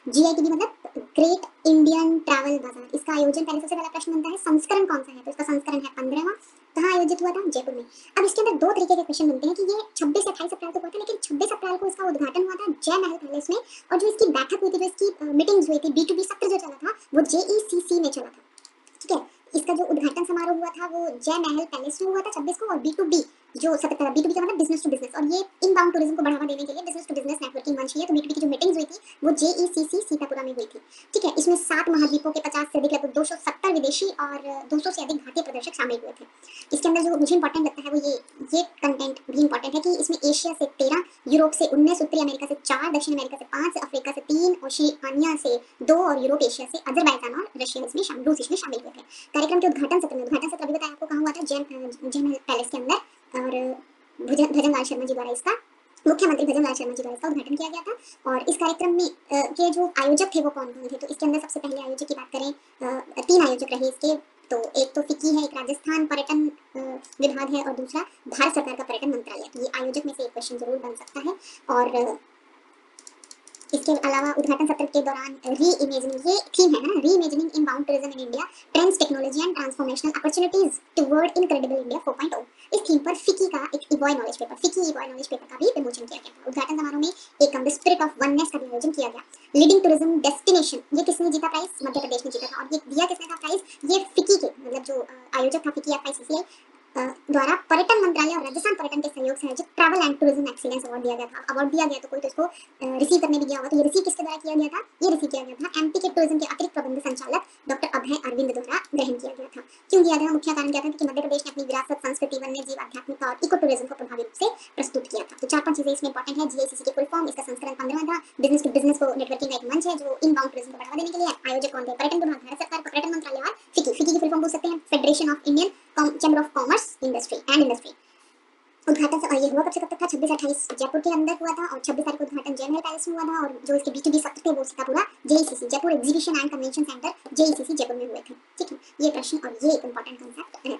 GITB मतलब great Indian travel बाजार। इसका आयोजन पहले सबसे पहला प्रश्न बनता है संस्करण कौन सा है, तो इसका संस्करण है 15वां। कहाँ आयोजित हुआ था? जयपुर में। अब इसके अंदर दो तरीके के क्वेश्चन बनते हैं कि ये 26 से 28 अप्रैल को हुआ था, लेकिन 26 अप्रैल को इसका उद्घाटन हुआ था जय महल पैलेस में, और जो इसकी बैठक हुई थी, जो इसकी मीटिंग्स हुई थी, B2B सत्र जो चला था वो JECC में चला था। ठीक है, इसका जो उद्घाटन समारोह हुआ था वो जय महल पैलेस में हुआ था 26 को, और B2B जो सत्र B2B का मतलब बिजनेस टू बिजनेस, और ये इनबाउंड टूरिज्म को बढ़ावा देने के लिए बिजनेस टू बिजनेस नेटवर्किंग मंच है। तो B2B की जो मीटिंग्स हुई थी वो JECC सीतापुरा में हुई थी। ठीक है, इसमें 7 महाद्वीपों के 50 से अधिक लगभग 270 विदेशी और 200 से अधिक भारतीय प्रदर्शक शामिल हुए थे। इसके अंदर जो मुझे इंपॉर्टेंट लगता है वो ये कंटेंट भी इंपॉर्टेंट है कि इसमें एशिया से 13, यूरोप से 19, उत्तरी अमेरिका से 4, दक्षिण अमेरिका से 5, अफ्रीका से 3, ओशियानिया से 2 और यूरोप एशिया से अजरबैजान और रशिया इसमें शामिल, रूस इसमें शामिल हुए थे। कार्यक्रम के उद्घाटन सत्र अभी बताया आपको कहाँ हुआ था, जय महल पैलेस के अंदर, और भजन लाल शर्मा जी द्वारा इसका मुख्यमंत्री भजन लाल शर्मा जी द्वारा इसका उद्घाटन किया गया था। और इस कार्यक्रम में के जो आयोजक थे वो कौन कौन थे, तो इसके अंदर सबसे पहले आयोजक की बात करें, 3 आयोजक रहे इसके। तो एक तो फिक्की है, एक राजस्थान पर्यटन विभाग है, और दूसरा भारत सरकार का पर्यटन मंत्रालय। तो ये आयोजक में से एक क्वेश्चन जरूर बन सकता है। और इसके अलावा उद्घाटन सत्र के दौरान री इमेजिनिंग, ये थीम है ना, reimagining inbound tourism in India, trends, technology and transformational opportunities toward incredible India 4.0। इस थीम पर फिक्की का एक EY knowledge paper, FICCI EY knowledge paper का भी विमोचन किया गया था। उद्घाटन समारोह में एक द स्पिरिट ऑफ वननेस का भी आयोजन किया गया। लीडिंग टूरिज्म डेस्टिनेशन, ये किसने जीता प्राइज? मध्य प्रदेश ने जीता था। और ये दिया किसने था प्राइज? ये फिक्की के मतलब जो आयोजक था फिक्की FICCI द्वारा पर्यटन मंत्रालय और राजस्थान पर्यटन के सहयोग से आयोजित travel and tourism excellence award दिया गया था। अवार्ड दिया गया तो कोई तो इसको रिसीव करने भी गया होगा, तो ये रिसीव किसके द्वारा किया गया था? ये रिसीव किया गया था MP के टूरिज्म के अतिरिक्त प्रबंध संचालक डॉक्टर अभय अरविंद द्वारा ग्रहण किया गया था। क्यों किया गया? मुख्य कारण क्या था कि मध्य प्रदेश ने अपनी विरासत, संस्कृति, वन्य जीव, आध्यात्मिकता और इको टूरिज्म को प्रभावी रूप से प्रस्तुत किया था। तो 4-5 चीजें इसमें इंपॉर्टेंट है। GICC की फुल फॉर्म, इसका संस्करण 15वां था। बिजनेस टू बिजनेस को नेटवर्किंग का एक मंच है जो इनबाउंड टूरिज्म को बढ़ावा देने के लिए। आयोजक कौन थे? पर्यटन विभाग, भारत सरकार का पर्यटन मंत्रालय, और फिक्की की फुल फॉर्म पूछ सकते हैं, federation of Indian chamber of commerce industry and industry. उद्घाटन से ये हुआ कब से कब तक था? 26-28 जयपुर के अंदर हुआ था, और 26 तारीख को उद्घाटन जय महल पैलेस में हुआ था। और जो इसके B2B सत्र थे वो Sitapura JECC Jaipur exhibition and convention centre JECC Jaipur में हुए थे। ठीक है, ये प्रश्न और ये एक इंपॉर्टेंट कॉन्सेप्ट रहता है।